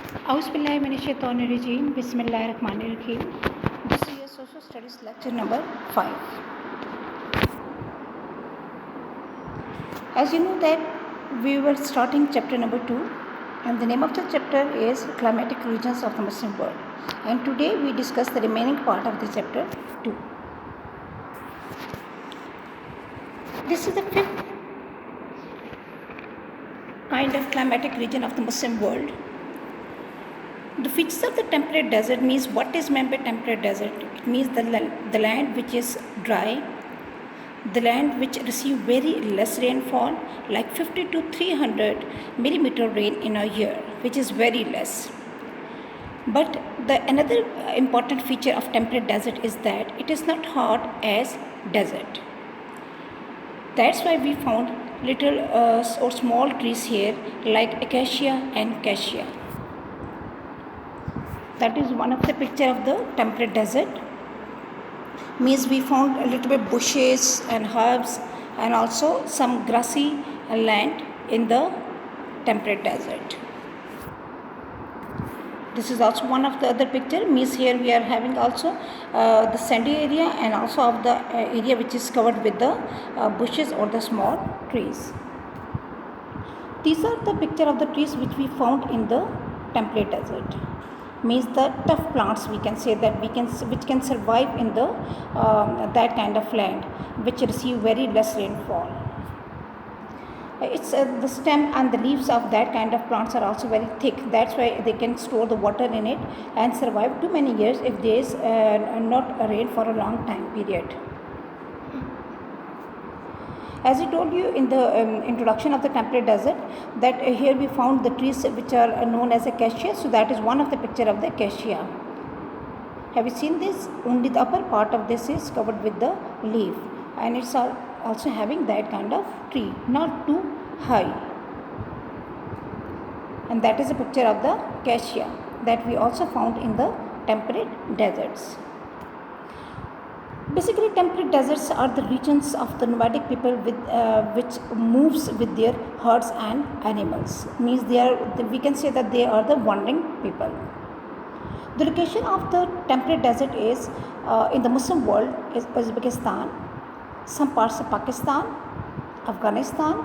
Auzubillahiminash-shaytanir-rajeem. Bismillahir-rahmanir-rahim. This is your social studies lecture number 5. As you know that we were starting chapter number 2, and the name of the chapter is Climatic Regions of the Muslim World. And today we discuss the remaining part of the chapter 2. This is the fifth kind of climatic region of the Muslim world. The features of the temperate desert means what is meant by temperate desert? It means the land which is dry, the land which receive very less rainfall, like 50 to 300 millimeter rain in a year, which is very less. But another important feature of temperate desert is that it is not hot as desert. That's why we found little or small trees here like acacia and cassia. That is one of the picture of the temperate desert. Means we found a little bit bushes and herbs and also some grassy land in the temperate desert. This is also one of the other picture. Means here we are having also the sandy area and also of the area which is covered with the bushes or the small trees. These are the picture of the trees which we found in the temperate desert. Means the tough plants, we can say that which can survive in the that kind of land which receive very less rainfall. It's the stem and the leaves of that kind of plants are also very thick. That's why they can store the water in it and survive too many years if there is not rain for a long time period. As I told you in the introduction of the temperate desert, that here we found the trees which are known as acacia. So that is one of the picture of the acacia. Have you seen this? Only the upper part of this is covered with the leaf, and it's also having that kind of tree, not too high. And that is a picture of the acacia that we also found in the temperate deserts. Basically, temperate deserts are the regions of the nomadic people which moves with their herds and animals. Means we can say that they are the wandering people. The location of the temperate desert is in the Muslim world is Uzbekistan, some parts of Pakistan, Afghanistan,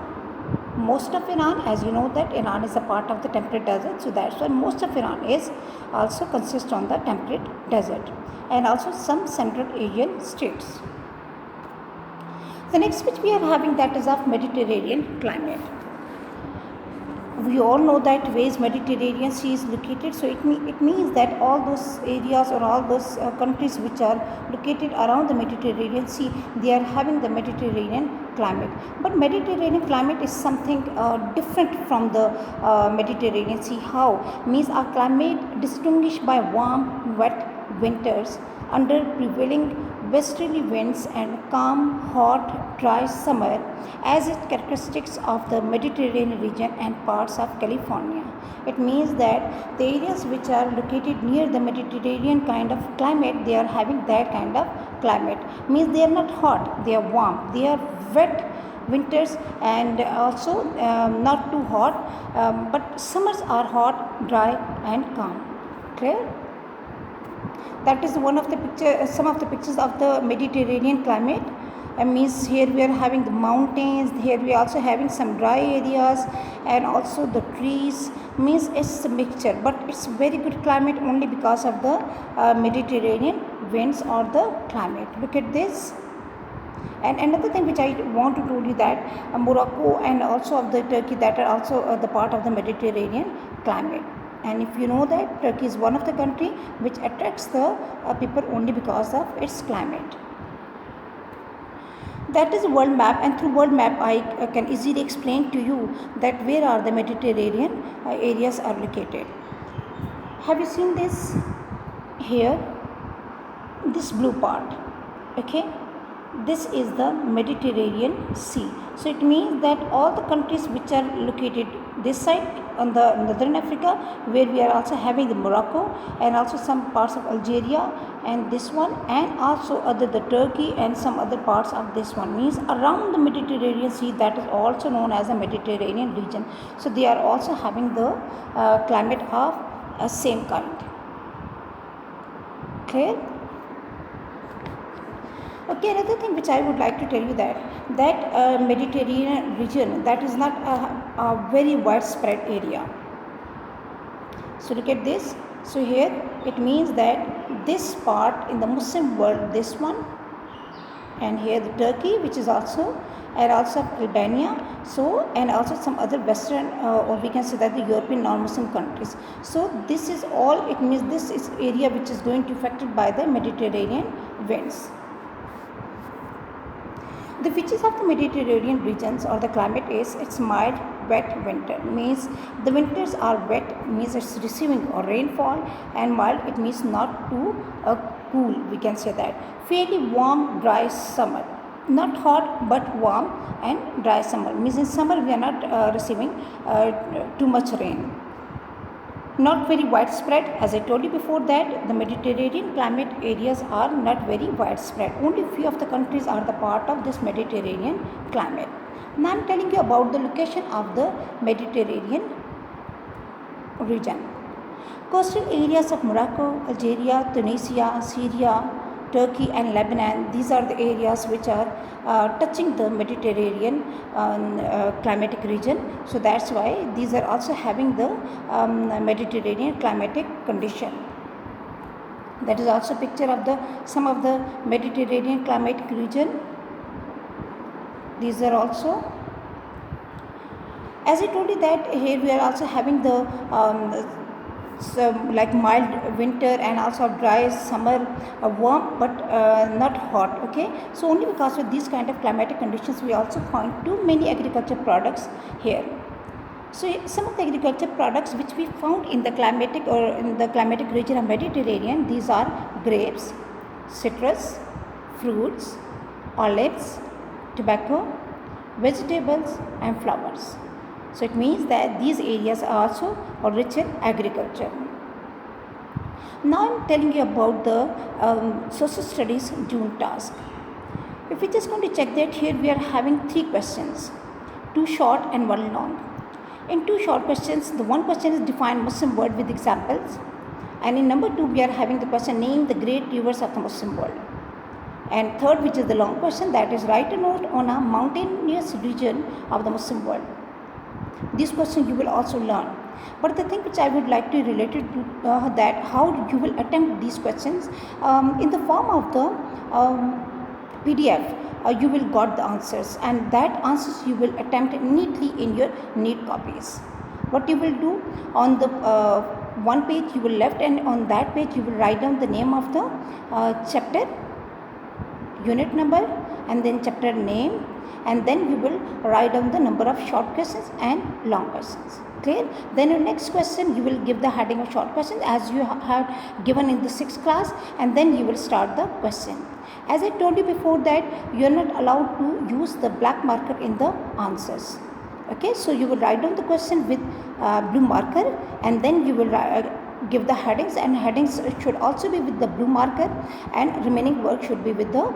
most of Iran. As you know that Iran is a part of the temperate desert, so that's why most of Iran is also consists on the temperate desert, and also some Central Asian states. The next which we are having, that is of Mediterranean climate. We all know that where is Mediterranean Sea is located, so it means that all those areas or all those countries which are located around the Mediterranean Sea, they are having the Mediterranean climate. But Mediterranean climate is something different from the Mediterranean Sea. How? Means our climate distinguished by warm, wet winters under prevailing westerly winds and calm, hot, dry summer as its characteristics of the Mediterranean region and parts of California. It means that the areas which are located near the Mediterranean kind of climate, they are having that kind of climate. Means they are not hot, they are warm, they are wet winters and also not too hot, but summers are hot, dry and calm. Clear? That is one of the picture, some of the pictures of the Mediterranean climate. Means here we are having the mountains, here we are also having some dry areas and also the trees. Means it's a mixture, but it's very good climate only because of the Mediterranean winds or the climate. Look at this. And another thing which I want to tell you that Morocco and also of the Turkey, that are also the part of the Mediterranean climate. And if you know that Turkey is one of the country which attracts the people only because of its climate. That is a world map, and through world map I can easily explain to you that where are the Mediterranean areas are located. Have you seen this here? This blue part, okay? This is the Mediterranean Sea. So it means that all the countries which are located this side on the northern Africa, where we are also having the Morocco and also some parts of Algeria and this one, and also the Turkey and some other parts of this one, means around the Mediterranean Sea, that is also known as the Mediterranean region. So they are also having the climate of same kind. Clear? Okay, another thing which I would like to tell you that Mediterranean region, that is not a very widespread area. So look at this. So here it means that this part in the Muslim world, this one, and here the Turkey, which is also, and also Albania, so, and also some other Western or we can say that the European non-Muslim countries. So this is all, it means this is area which is going to be affected by the Mediterranean winds. The features of the Mediterranean regions or the climate is it's mild, wet winter, means the winters are wet, means it's receiving a rainfall, and mild, it means not too cool, we can say that. Fairly warm, dry summer, not hot but warm and dry summer, means in summer we are not receiving too much rain. Not very widespread, as I told you before that the Mediterranean climate areas are not very widespread. Only few of the countries are the part of this Mediterranean climate. Now I am telling you about the location of the Mediterranean region. Coastal areas of Morocco, Algeria, Tunisia, Syria, Turkey and Lebanon, these are the areas which are touching the Mediterranean climatic region. So that's why these are also having the Mediterranean climatic condition. That is also picture of the some of the Mediterranean climatic region. These are also, as I told you that here we are also having the like mild winter and also dry summer, warm but not hot. Okay, so only because of these kind of climatic conditions we also find too many agriculture products here. So some of the agriculture products which we found in the climatic or in the climatic region of Mediterranean, these are grapes, citrus, fruits, olives, tobacco, vegetables and flowers. So it means that these areas are also rich in agriculture. Now I am telling you about the social studies June task. If we just going to check that, here we are having 3 questions, 2 short and 1 long. In 2 short questions, the one question is define Muslim world with examples, and in number 2 we are having the question name the great rivers of the Muslim world. And third, which is the long question, that is write a note on a mountainous region of the Muslim world. This question you will also learn. But the thing which I would like to relate it to that how you will attempt these questions in the form of the PDF. You will got the answers, and that answers you will attempt neatly in your neat copies. What you will do on the one page you will left, and on that page you will write down the name of the chapter, unit number, and then chapter name, and then you will write down the number of short questions and long questions. Clear? Then your next question you will give the heading of short questions as you have given in the 6th class, and then you will start the question. As I told you before that you are not allowed to use the black marker in the answers. Okay, so you will write down the question with blue marker, and then you will give the headings, and headings should also be with the blue marker, and remaining work should be with the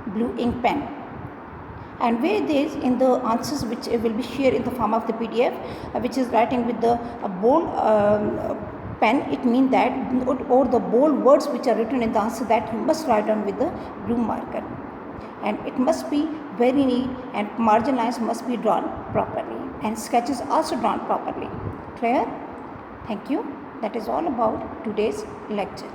blue ink pen. And where there is in the answers which will be shared in the form of the PDF, which is writing with the bold pen, it means that or the bold words which are written in the answer, that you must write down with the blue marker, and it must be very neat, and margin lines must be drawn properly, and sketches also drawn properly. Clear? Thank you. That is all about today's lecture.